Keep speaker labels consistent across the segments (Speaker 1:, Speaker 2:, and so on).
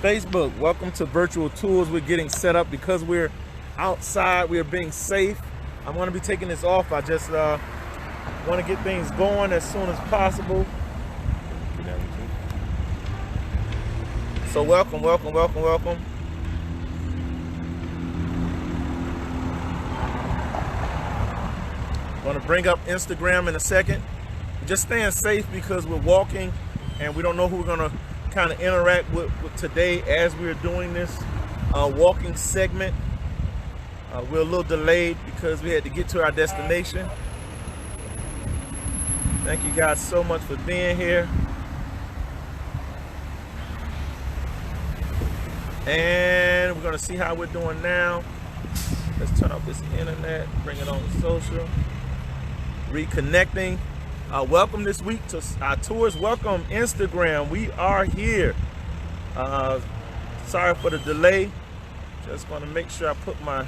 Speaker 1: Facebook, welcome to Virtual Tours. We're getting set up because we're outside. We are being safe. I'm going to be taking this off. I just want to get things going as soon as possible. So welcome. I'm going to bring up Instagram in a second. Just staying safe because we're walking and we don't know who we're going to kind of interact with today as we're doing this walking segment. We're a little delayed because we had to get to our destination. Thank you guys so much for being here. And we're going to see how we're doing now. Let's turn off this internet, bring it on to social. Reconnecting. Welcome this week to our tours. Welcome Instagram. We are here. Sorry for the delay. Just want to make sure I put my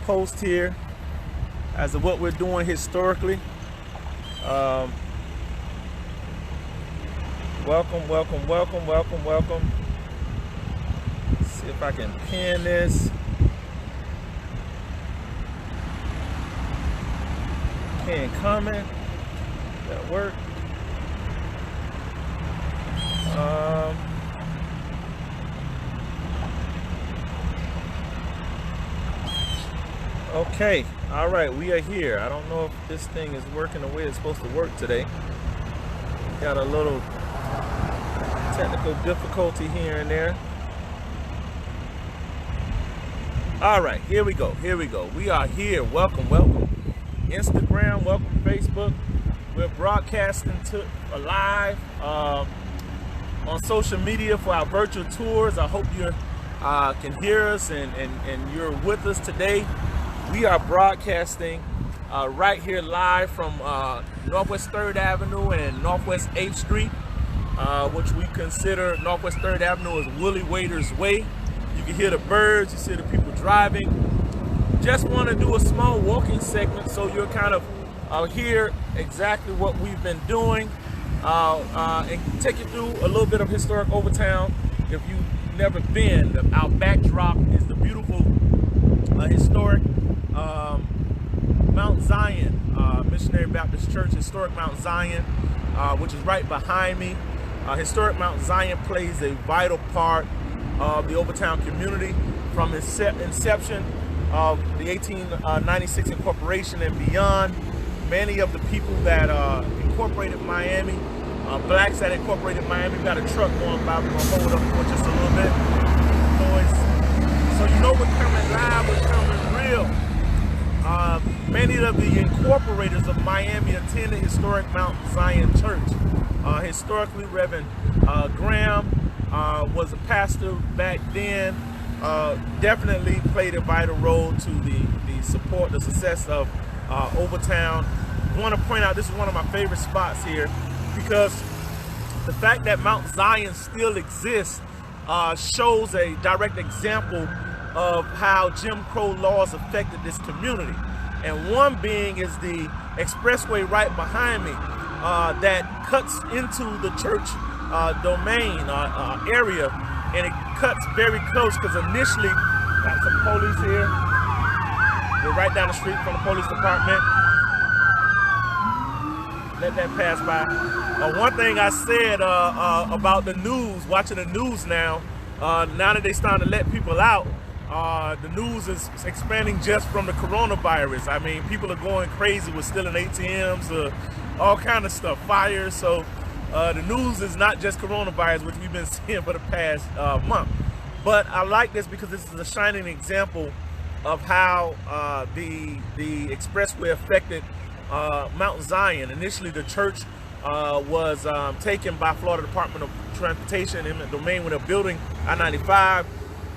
Speaker 1: post here as to what we're doing historically. Welcome. Let's see if I can pin this. Pin comment. That work. Okay, all right, we are here. I don't know if this thing is working the way it's supposed to work today. Got a little technical difficulty here and there. All right, here we go. We are here. Welcome. Instagram, welcome Facebook. We're broadcasting live on social media for our virtual tours. I hope you can hear us and you're with us today. We are broadcasting right here live from Northwest 3rd Avenue and Northwest 8th Street, which we consider Northwest 3rd Avenue as Willie Wader's Way. You can hear the birds, you see the people driving. Just want to do a small walking segment so you're kind of hear exactly what we've been doing and take you through a little bit of historic Overtown. If you've never been, our backdrop is the beautiful historic Mount Zion, Missionary Baptist Church, historic Mount Zion, which is right behind me. Historic Mount Zion plays a vital part of the Overtown community from its inception of the 1896 incorporation and beyond. Many of the people that incorporated Miami, blacks that incorporated Miami, got a truck going by. We're gonna hold up for just a little bit. So you know we're coming live, we're coming real. Many of the incorporators of Miami attended historic Mount Zion Church. Historically, Reverend Graham was a pastor back then. Definitely played a vital role to the support, the success of Overtown. I want to point out this is one of my favorite spots here because the fact that Mount Zion still exists shows a direct example of how Jim Crow laws affected this community. And one being is the expressway right behind me that cuts into the church domain area, and it cuts very close because initially got some police here. We're right down the street from the police department. Let that pass by. One thing I said about the news, watching the news now that they starting to let people out, the news is expanding just from the coronavirus. I mean, people are going crazy with stealing ATMs, all kind of stuff, fires. So the news is not just coronavirus, which we've been seeing for the past month. But I like this because this is a shining example of how the expressway affected Mount Zion. Initially, the church was taken by Florida Department of Transportation in the domain when they're building I-95.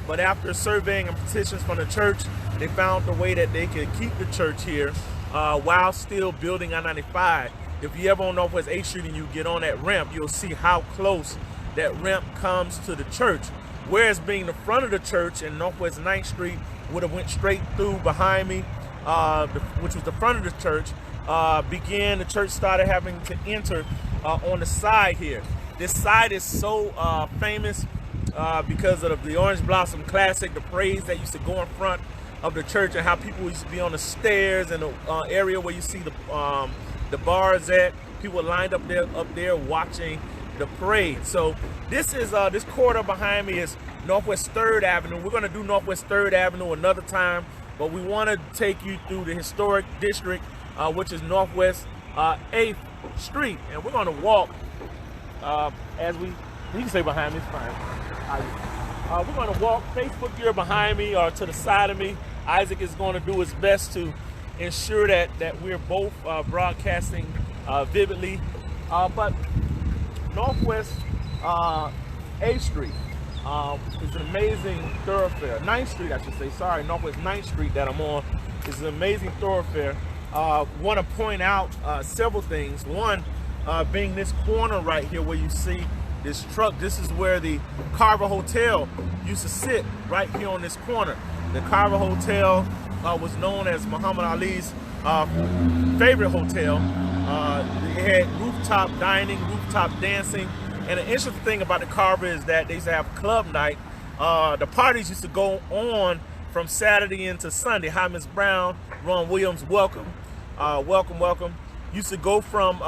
Speaker 1: But after surveying and petitions from the church, they found a way that they could keep the church here while still building I-95. If you ever on Northwest 8th Street and you get on that ramp, you'll see how close that ramp comes to the church. Whereas being the front of the church in Northwest 9th Street would have went straight through behind me, which was the front of the church, the church started having to enter on the side here. This side is so famous because of the Orange Blossom Classic, the parades that used to go in front of the church, and how people used to be on the stairs and the area where you see the bars at. People lined up there watching the parade. So this is this corridor behind me is Northwest 3rd Avenue. We're going to do Northwest 3rd Avenue another time, but we want to take you through the historic district, which is Northwest 8th Street, and we're going to walk as you can say behind me, it's fine. We're going to walk. Facebook, you're behind me or to the side of me. Isaac is going to do his best to ensure that we're both broadcasting vividly. But Northwest 8th Street is an amazing thoroughfare. 9th Street, I should say. Sorry, Northwest 9th Street that I'm on is an amazing thoroughfare. Want to point out several things. One, being this corner right here where you see this truck. This is where the Carver Hotel used to sit, right here on this corner. The Carver Hotel was known as Muhammad Ali's favorite hotel. They had rooftop dining, rooftop dancing, and the interesting thing about the Carver is that they used to have club night. The parties used to go on from Saturday into Sunday. Hi, Miss Brown, Ron Williams, welcome, welcome. Used to go from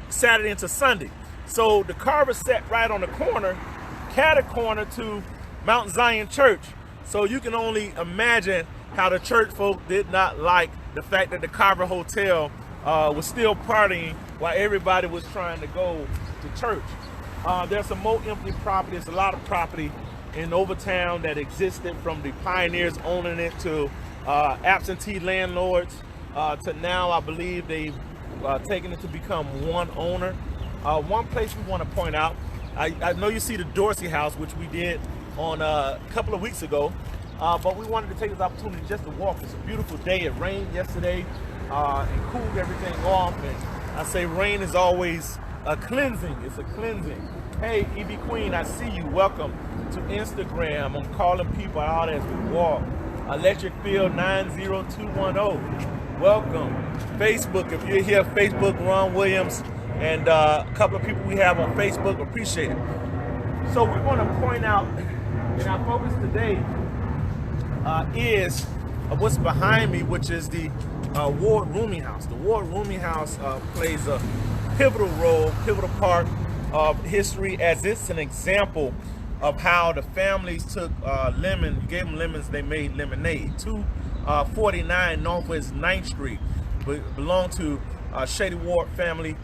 Speaker 1: Saturday into Sunday. So the Carver sat right on the corner, cat-a-corner to Mount Zion Church. So you can only imagine how the church folk did not like the fact that the Carver Hotel was still partying while everybody was trying to go to church. There's some more empty property. There's a lot of property in Overtown that existed from the pioneers owning it to absentee landlords to now I believe they've taken it to become one owner. One place we want to point out, I know you see the Dorsey House, which we did on a couple of weeks ago, but we wanted to take this opportunity just to walk. It's a beautiful day. It rained yesterday and cooled everything off, and I say rain is always a cleansing. It's a cleansing. Hey, Evie Queen, I see you. Welcome to Instagram. I'm calling people out as we walk. Electric Field 90210. Welcome. Facebook, if you're here, Facebook, Ron Williams, and a couple of people we have on Facebook, appreciate it. So we want to point out, and our focus today is what's behind me, which is the Ward Rooming House. The Ward Rooming House plays a pivotal role, pivotal part of history, as it's an example of how the families took lemon, gave them lemons, they made lemonade. 249 Northwest 9th Street belonged to Shady Ward family.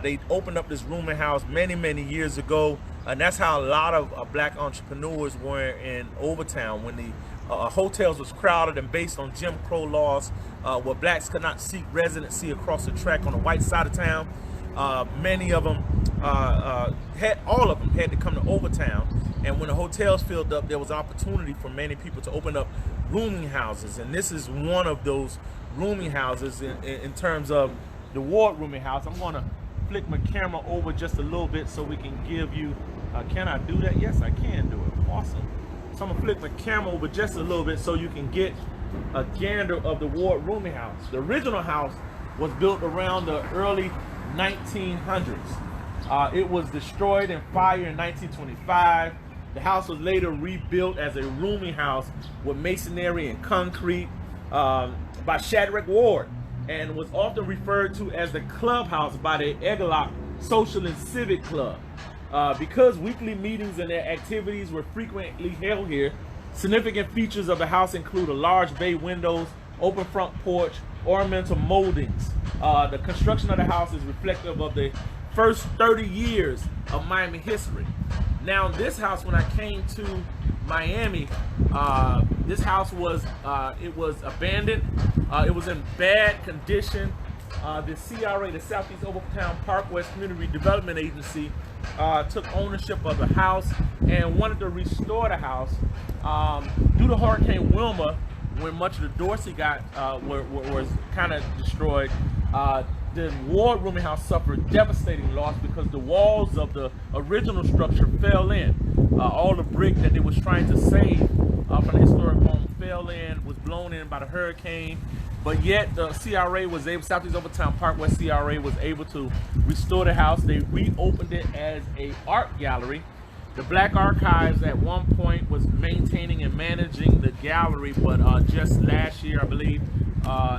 Speaker 1: They opened up this rooming house many years ago, and that's how a lot of black entrepreneurs were in Overtown when the hotels was crowded and based on Jim Crow laws, where blacks could not seek residency across the track on the white side of town. Many of them, all of them had to come to Overtown, and when the hotels filled up, there was opportunity for many people to open up rooming houses, and this is one of those rooming houses in terms of the Ward Rooming House. I'm going to flick my camera over just a little bit so we can give you, can I do that? Yes, I can do it. Awesome. So I'm going to flick my camera over just a little bit so you can get a gander of the Ward Rooming House. The original house was built around the early 1900s. It was destroyed in fire in 1925. The house was later rebuilt as a rooming house with masonry and concrete by Shadrach Ward, and was often referred to as the clubhouse by the Egalock Social and Civic Club. Because weekly meetings and their activities were frequently held here, significant features of the house include a large bay windows, open front porch, ornamental moldings. The construction of the house is reflective of the first 30 years of Miami history. Now, this house, when I came to Miami, this house was it was abandoned. It was in bad condition. The CRA, the Southeast Overtown Parkwest Community Development Agency, took ownership of the house and wanted to restore the house. Due to Hurricane Wilma, when much of the Dorsey got was kind of destroyed, the Ward Rooming House suffered devastating loss because the walls of the original structure fell in. All the brick that they was trying to save from the historic home fell in, was blown in by the hurricane. But yet the CRA was able, Southeast Overtown Parkway CRA was able to restore the house. They reopened it as a art gallery. The Black Archives at one point was maintaining and managing the gallery, but just last year, I believe,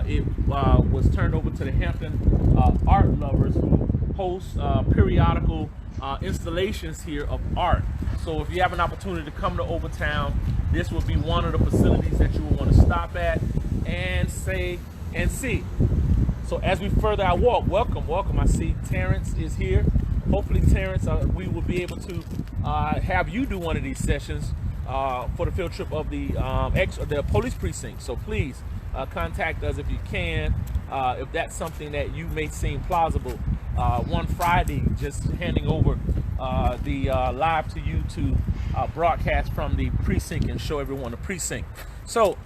Speaker 1: it was turned over to the Hampton art lovers, who host periodical installations here of art. So if you have an opportunity to come to Overtown, this will be one of the facilities that you will want to stop at and see. So as we further our walk, welcome. I see Terrence is here. Hopefully, Terrence, we will be able to have you do one of these sessions for the field trip of the police precinct. So please contact us if you can, if that's something that you may seem plausible. One Friday, just handing over the live to you to broadcast from the precinct and show everyone the precinct. So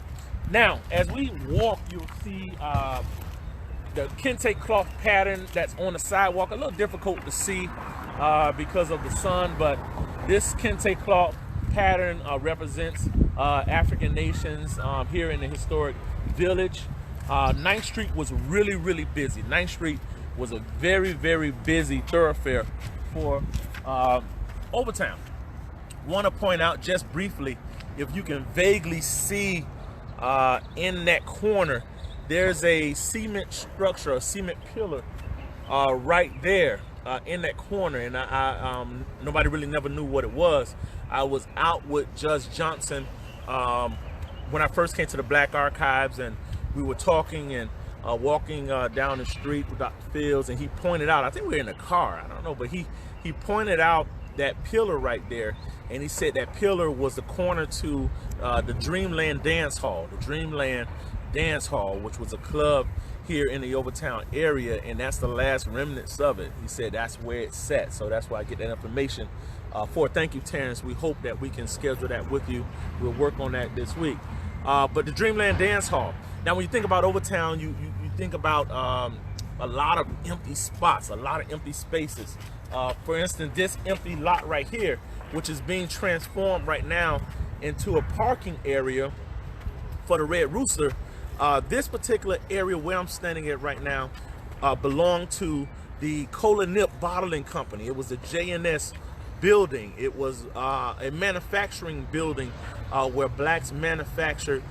Speaker 1: now, as we walk, you'll see the kente cloth pattern that's on the sidewalk. A little difficult to see because of the sun, but this kente cloth pattern represents African nations here in the historic village. 9th Street was really busy. 9th Street was a very busy thoroughfare for Overtown. Want to point out just briefly, if you can vaguely see in that corner, there's a cement structure, a cement pillar right there in that corner, and nobody really never knew what it was. I was out with Judge Johnson when I first came to the Black Archives, and we were talking and walking down the street with Dr. Fields, and he pointed out, I think we were in a car, I don't know, but he pointed out that pillar right there, and he said that pillar was the corner to the Dreamland Dance Hall. The Dreamland Dance Hall, which was a club here in the Overtown area, and that's the last remnants of it. He said that's where it's set, so that's why I get that information for it. Thank you, Terrence. We hope that we can schedule that with you. We'll work on that this week. But the Dreamland Dance Hall. Now, when you think about Overtown, you think about a lot of empty spots, a lot of empty spaces. For instance, this empty lot right here, which is being transformed right now into a parking area for the Red Rooster. This particular area where I'm standing at right now belonged to the Cola Nip Bottling Company. It was a J&S building. It was a manufacturing building where blacks manufactured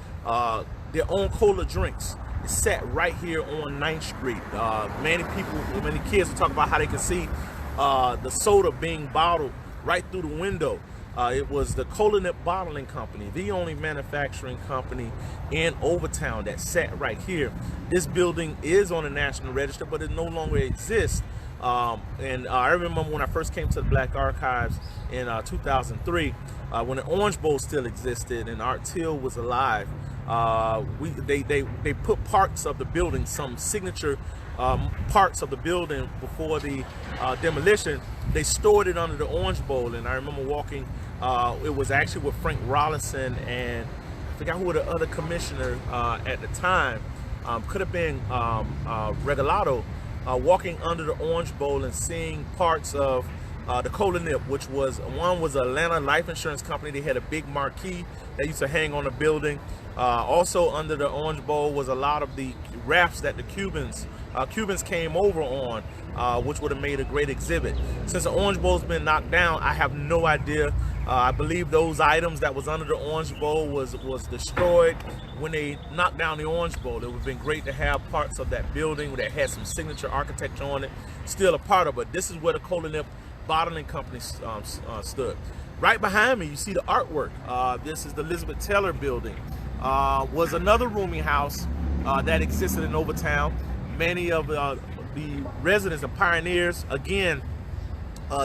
Speaker 1: their own cola drinks. It's set right here on 9th Street. Many kids will talk about how they can see the soda being bottled right through the window. It was the Cola Nip Bottling Company, the only manufacturing company in Overtown that sat right here. This building is on the National Register, but it no longer exists. And I remember when I first came to the Black Archives in 2003, when the Orange Bowl still existed and Art Till was alive. They put parts of the building, some signature parts of the building before the demolition. They stored it under the Orange Bowl, and I remember walking. It was actually with Frank Rollinson, and I forgot who the other commissioner at the time. Could have been Regalado. Walking under the Orange Bowl and seeing parts of the Cola Nip, which was Atlanta Life Insurance Company. They had a big marquee that used to hang on the building. Also under the Orange Bowl was a lot of the rafts that the Cubans came over on, which would have made a great exhibit. Since the Orange Bowl's been knocked down, I have no idea. I believe those items that was under the Orange Bowl was destroyed when they knocked down the Orange Bowl. It would have been great to have parts of that building that had some signature architecture on it still a part of it. But this is where the Cola Nip Bottling Company stood. Right behind me, you see the artwork. This is the Elizabeth Taylor building. Was another rooming house that existed in Overtown. Many of the residents, the pioneers, again,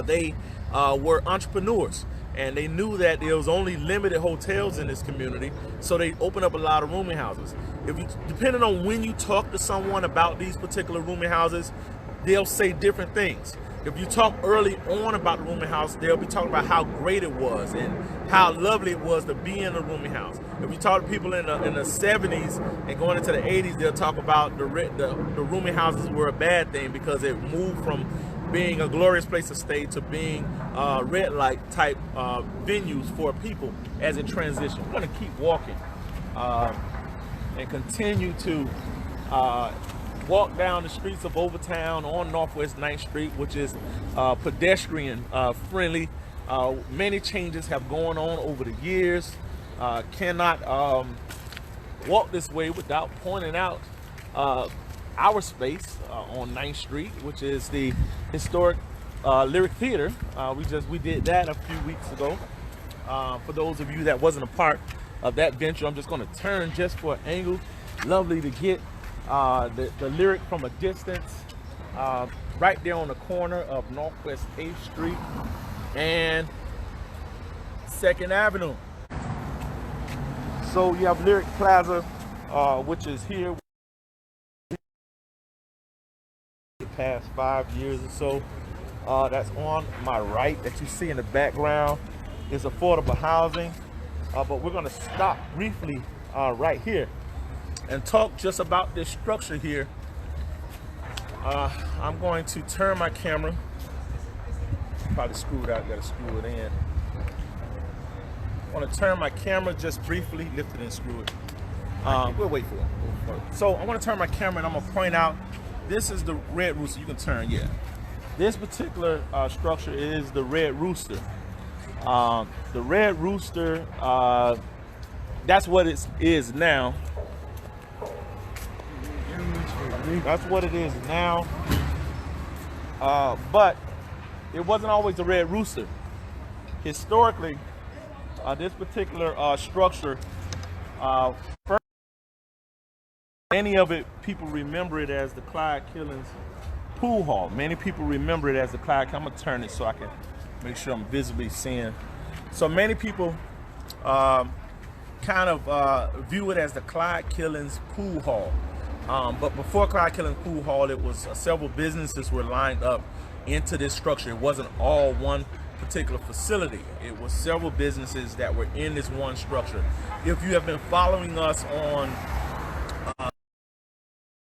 Speaker 1: they were entrepreneurs, and they knew that there was only limited hotels in this community, so they opened up a lot of rooming houses. Depending on when you talk to someone about these particular rooming houses, they'll say different things. If you talk early on about the rooming house, they'll be talking about how great it was and how lovely it was to be in a rooming house. If you talk to people in the 70s and going into the 80s, they'll talk about the rooming houses were a bad thing because it moved from being a glorious place to stay to being red light type venues for people as it transitioned. We're going to keep walking and continue to walk down the streets of Overtown on Northwest 9th Street, which is pedestrian friendly. Many changes have gone on over the years. Cannot walk this way without pointing out our space on 9th Street, which is the historic Lyric Theater. We did that a few weeks ago. For those of you that wasn't a part of that venture, I'm just going to turn just for an angle. Lovely to get the Lyric from a distance. Right there on the corner of Northwest 8th Street and 2nd Avenue. So you have Lyric Plaza, which is here. The past 5 years or so. That's on my right that you see in the background is affordable housing. But we're going to stop briefly right here and talk just about this structure here. I'm going to turn my camera. Probably screwed out, gotta screw it in. I want to turn my camera just briefly, lift it and screw it. We'll wait for it. So I want to turn my camera and I'm gonna point out, this is the Red Rooster. You can turn, yeah. This particular structure is the Red Rooster. The Red Rooster, that's what it is now. That's what it is now. But it wasn't always the Red Rooster. Historically, this particular structure, first, many of it, people remember it as the Clyde Killings Pool Hall. Many people remember it as the Clyde. I'm gonna turn it so I can make sure I'm visibly seeing. So many people kind of view it as the Clyde Killings Pool Hall. But before Clyde Killings Pool Hall, it was several businesses were lined up into this structure. It wasn't all one particular facility. It was several businesses that were in this one structure. If you have been following us on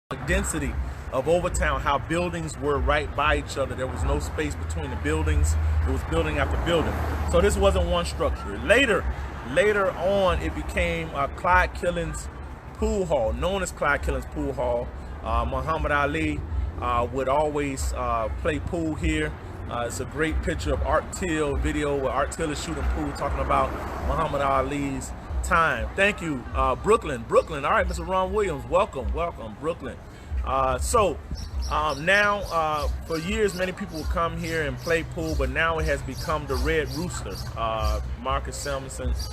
Speaker 1: the density of Overtown, how buildings were right by each other, there was no space between the buildings. It was building after building. So this wasn't one structure. Later on, it became Clyde Killings Pool Hall, known as Clyde Killings Pool Hall. Muhammad Ali would always play pool here. It's a great picture of Art Till video where Art Till is shooting pool, talking about Muhammad Ali's time. Thank you, Brooklyn. All right, Mr. Ron Williams, welcome, Brooklyn. Now, for years, many people would come here and play pool, but now it has become the Red Rooster. Marcus Samuelson's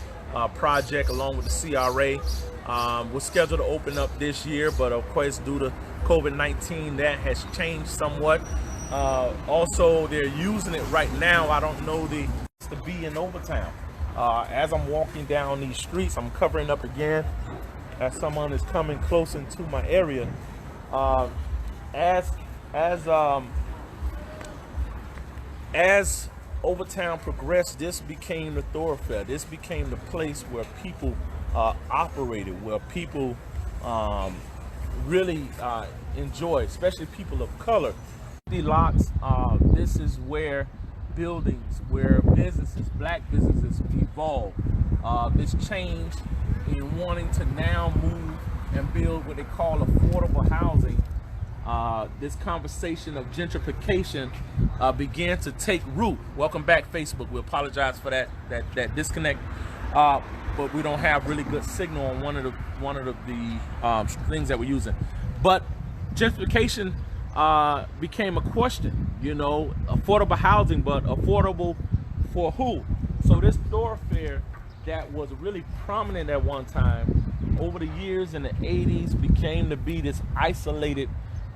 Speaker 1: project, along with the CRA, was scheduled to open up this year, but of course, due to COVID-19, that has changed somewhat. Also, they're using it right now. I don't know to be in Overtown. As I'm walking down these streets, I'm covering up again as someone is coming close into my area. As Overtown progressed, this became the thoroughfare. This became the place where people operated, where people really enjoy, especially people of color. The lots, this is where buildings, where businesses, black businesses evolve. This change in wanting to now move and build what they call affordable housing. This conversation of gentrification began to take root. Welcome back, Facebook. We apologize for that disconnect, but we don't have really good signal on one of the things that we're using. But gentrification became a question. You know, affordable housing, but affordable for who? So this thoroughfare that was really prominent at one time, over the years in the 80s, became to be this isolated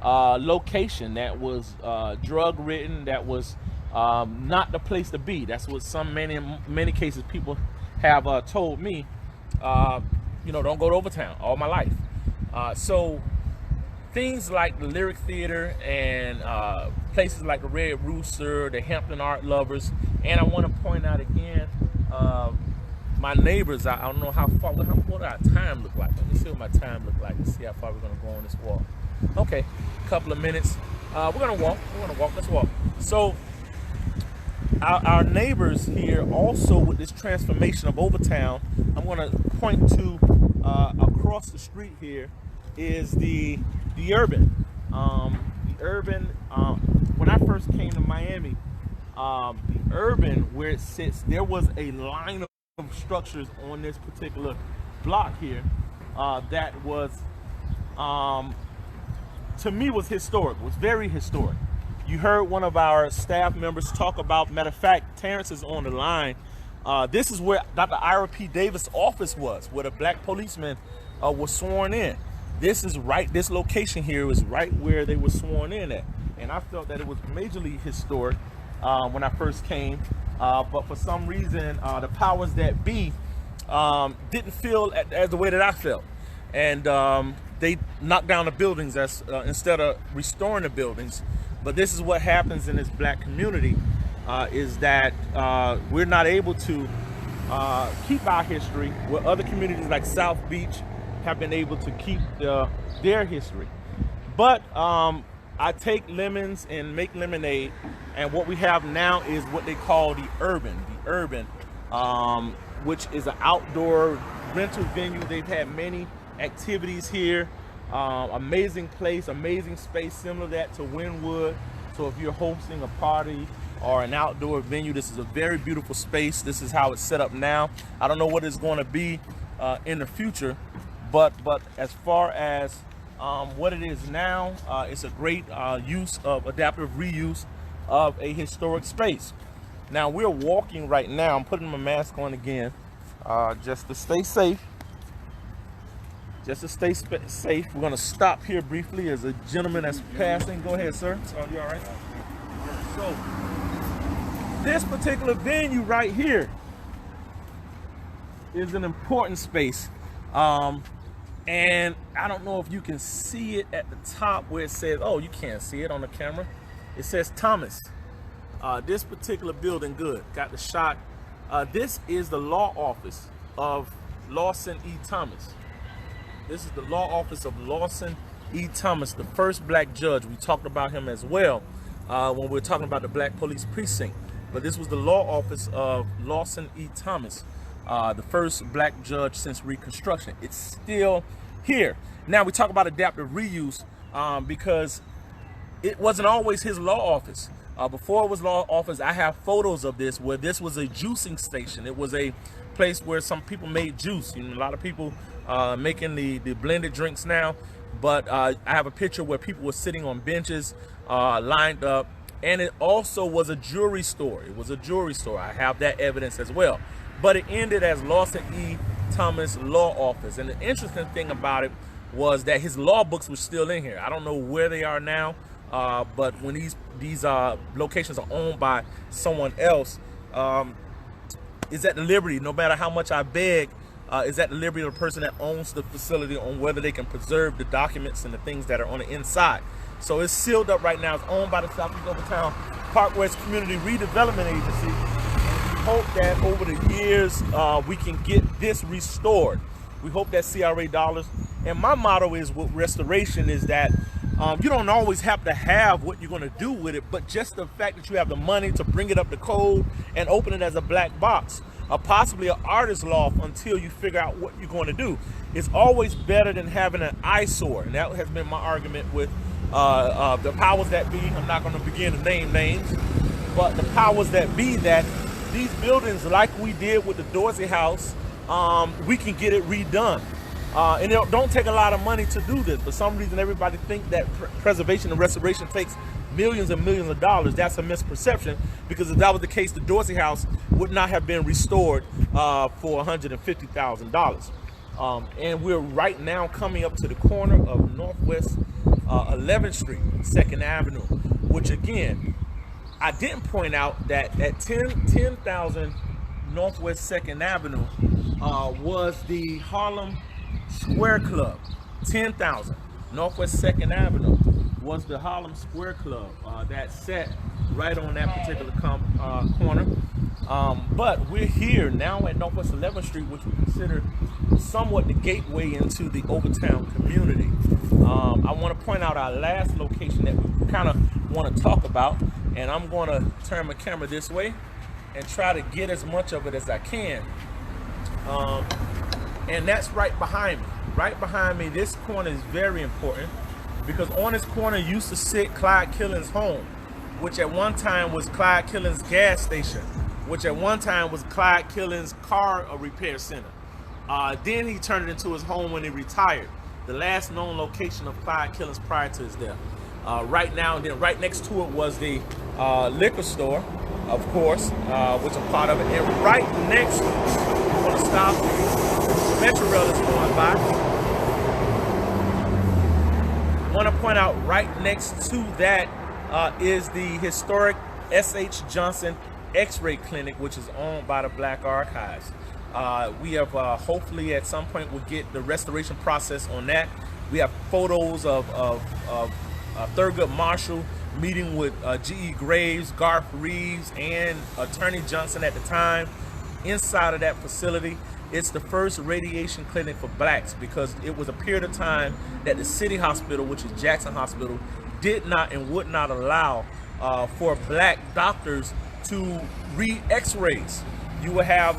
Speaker 1: location that was drug ridden, that was not the place to be. That's what many cases people have told me. You know, don't go to Overtown all my life. So things like the Lyric Theater and places like the Red Rooster, the Hampton Art Lovers, and I want to point out again, my neighbors. I don't know how far, what our time look like. Let me see what my time look like. Let's see how far we're gonna go on this walk. Okay, a couple of minutes. We're gonna walk. Let's walk. So our neighbors here, also with this transformation of Overtown, I'm gonna point to across the street here is the Urban. The Urban. When I first came to Miami, The urban, where it sits, there was a line of structures on this particular block here that was, to me, was historic, was very historic. You heard one of our staff members talk about, matter of fact, Terrence is on the line. This is where Dr. Ira P. Davis' office was, where the black policemen were sworn in. This is right, this location here is right where they were sworn in at. And I felt that it was majorly historic when I first came. But for some reason, the powers that be didn't feel as the way that I felt. And they knocked down the buildings instead of restoring the buildings. But this is what happens in this black community, is that we're not able to keep our history, where other communities like South Beach have been able to keep their history. But I take lemons and make lemonade, and what we have now is what they call the urban, which is an outdoor rental venue. They've had many activities here. Amazing place, amazing space, similar that to Wynwood. So if you're hosting a party or an outdoor venue, this is a very beautiful space. This is how it's set up now. I don't know what it's going to be in the future, but as far as what it is now, it's a great use of adaptive reuse of a historic space. Now we're walking right now. I'm putting my mask on again, just to stay safe. Just to stay safe. We're going to stop here briefly. There's a gentleman that's passing. Go ahead, sir. You all right? So this particular venue right here is an important space. And I don't know if you can see it at the top where it says, oh, you can't see it on the camera. It says Thomas. This particular building, good, got the shot. This is the law office of Lawson E. Thomas. This is the law office of Lawson E. Thomas, the first black judge. We talked about him as well when we were talking about the black police precinct. But this was the law office of Lawson E. Thomas, the first black judge since Reconstruction. It's still here. Now we talk about adaptive reuse because it wasn't always his law office. Before it was law office, I have photos of this where this was a juicing station. It was a place where some people made juice. You know, a lot of people making the blended drinks now. But I have a picture where people were sitting on benches lined up. And it also was a jewelry store. It was a jewelry store. I have that evidence as well. But it ended as Lawson E. Thomas Law Office. And the interesting thing about it was that his law books were still in here. I don't know where they are now, but when these locations are owned by someone else, is at the liberty, no matter how much I beg, is at the liberty of the person that owns the facility on whether they can preserve the documents and the things that are on the inside. So it's sealed up right now. It's owned by the Southeast Overtown Parkwest Community Redevelopment Agency. And we hope that over the years we can get this restored. We hope that CRA dollars. And my motto is with restoration is that you don't always have to have what you're going to do with it, but just the fact that you have the money to bring it up to code and open it as a black box, or possibly an artist loft until you figure out what you're going to do. It's always better than having an eyesore. And that has been my argument with the powers that be. I'm not going to begin to name names, but the powers that be, that these buildings, like we did with the Dorsey House, we can get it redone. And it don't take a lot of money to do this. For some reason, everybody think that preservation and restoration takes millions and millions of dollars. That's a misperception, because if that was the case, the Dorsey House would not have been restored for $150,000. And we're right now coming up to the corner of Northwest 11th Street, 2nd Avenue, which again, I didn't point out that at 10,000 Northwest 2nd Avenue was the Harlem Square Club. 10,000 Northwest 2nd Avenue was the Harlem Square Club that sat right on that particular corner. But we're here now at Northwest 11th Street, which we consider somewhat the gateway into the Overtown community. I want to point out our last location that we kind of want to talk about, and I'm going to turn my camera this way and try to get as much of it as I can. And that's right behind me. Right behind me, this corner is very important, because on this corner used to sit Clyde Killing's home. which at one time was Clyde Killing's gas station, which at one time was Clyde Killing's car repair center. Then he turned it into his home when he retired. The last known location of Clyde Killing's prior to his death. Right now, and then right next to it was the liquor store, of course, which is part of it. And right next, I'm going to stop, the Metro Rail is going by. I want to point out right next to that is the historic S.H. Johnson X-ray Clinic, which is owned by the Black Archives. We have hopefully at some point we'll get the restoration process on that. We have photos of Thurgood Marshall meeting with G.E. Graves, Garth Reeves, and Attorney Johnson at the time inside of that facility. It's the first radiation clinic for blacks because it was a period of time that the city hospital, which is Jackson Hospital, did not and would not allow for black doctors to read x-rays. You would have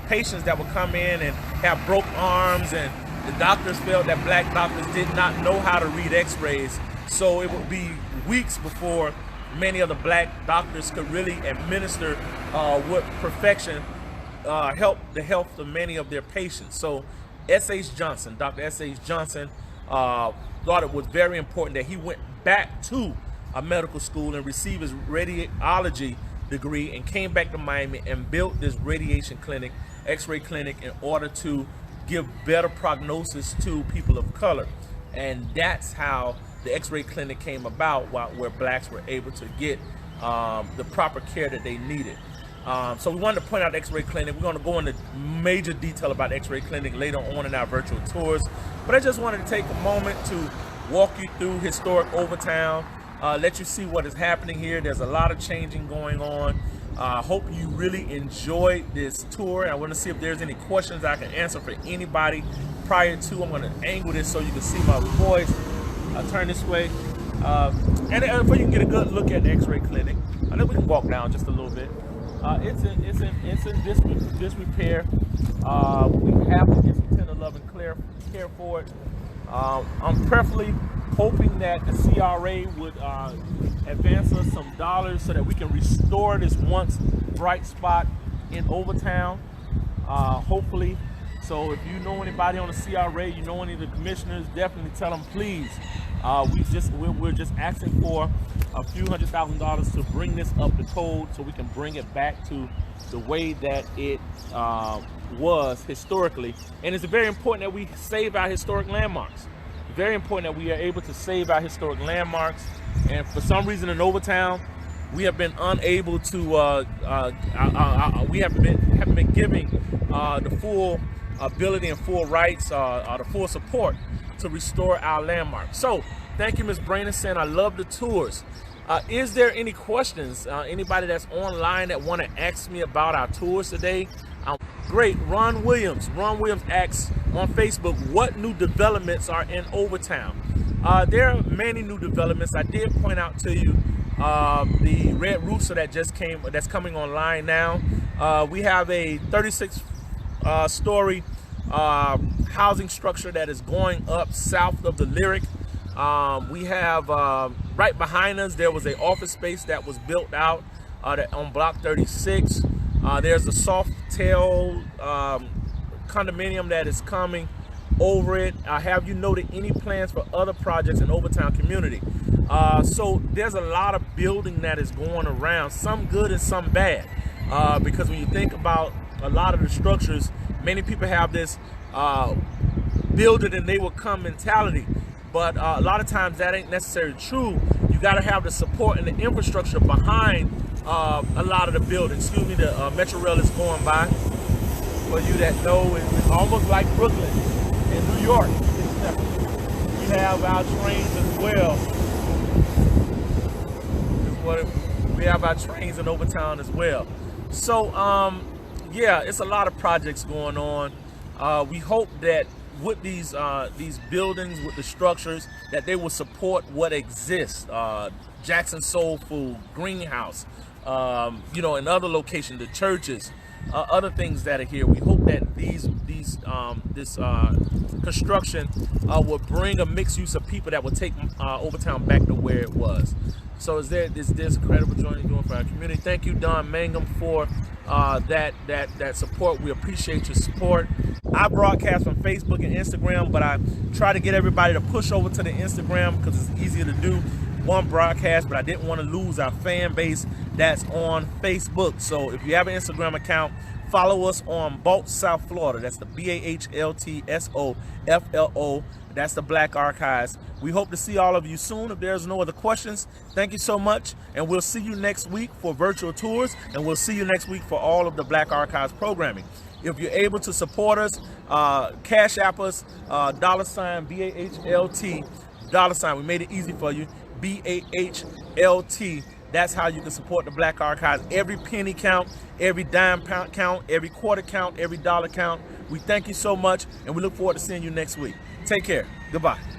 Speaker 1: patients that would come in and have broke arms, and the doctors felt that black doctors did not know how to read x-rays. So it would be weeks before many of the black doctors could really administer with perfection, help the health of many of their patients. So S.H. Johnson, Dr. S.H. Johnson, thought it was very important that he went back to a medical school and received his radiology degree and came back to Miami and built this radiation clinic, x-ray clinic, in order to give better prognosis to people of color. And that's how the x-ray clinic came about, where blacks were able to get the proper care that they needed. So we wanted to point out the x-ray clinic. We're going to go into major detail about the x-ray clinic later on in our virtual tours. But I just wanted to take a moment to walk you through historic Overtown, let you see what is happening here. There's a lot of changing going on. Hope you really enjoyed this tour. I want to see if there's any questions I can answer for anybody prior to. I'm going to angle this so you can see my voice. I'll turn this way. And before you can get a good look at the x-ray clinic, I think we can walk down just a little bit. It's in disrepair. We have to get some 10 or 11 care for it. I'm preferably hoping that the CRA would advance us some dollars so that we can restore this once bright spot in Overtown. Hopefully. So if you know anybody on the CRA, you know any of the commissioners, definitely tell them, please. We're just asking for a few $100,000 to bring this up to code so we can bring it back to the way that it was historically. And it's very important that we save our historic landmarks. Very important that we are able to save our historic landmarks. And for some reason in Overtown, we have been unable to, we haven't been giving the full ability and full rights, the full support to restore our landmarks. So thank you, Ms. Brainison. I love the tours. Is there any questions? Anybody that's online that want to ask me about our tours today? Great. Ron Williams asks on Facebook, what new developments are in Overtown? There are many new developments. I did point out to you the Red Rooster that's coming online now. We have a 36-story housing structure that is going up south of the Lyric. We have right behind us, there was an office space that was built out on block 36. There's a Softail condominium that is coming over it. Have you noted any plans for other projects in Overtown community? So there's a lot of building that is going around, some good and some bad, because when you think about a lot of the structures, many people have this build it and they will come mentality, but a lot of times that ain't necessarily true. You got to have the support and the infrastructure behind a lot of the buildings. Excuse me, the Metro Rail is going by. For you that know, it's almost like Brooklyn in New York. We have our trains as well. We have our trains in Overtown as well. So yeah, it's a lot of projects going on. We hope that with these buildings, with the structures, that they will support what exists. Jackson Soul Food, Greenhouse, you know, and other locations, the churches, other things that are here. We hope that this construction will bring a mixed use of people that will take Overtown back to where it was. So there's incredible joint you're doing for our community. Thank you, Don Mangum, for that support. We appreciate your support. I broadcast on Facebook and Instagram, but I try to get everybody to push over to the Instagram because it's easier to do one broadcast, but I didn't want to lose our fan base that's on Facebook. So if you have an Instagram account, follow us on BALT South Florida. That's the BAHLTSOFLO. That's the Black Archives. We hope to see all of you soon. If there's no other questions, thank you so much. And we'll see you next week for virtual tours. And we'll see you next week for all of the Black Archives programming. If you're able to support us, Cash App us, $, BAHLT, $. We made it easy for you. BAHLT. That's how you can support the Black Archives. Every penny count, every dime count, every quarter count, every dollar count. We thank you so much, and we look forward to seeing you next week. Take care. Goodbye.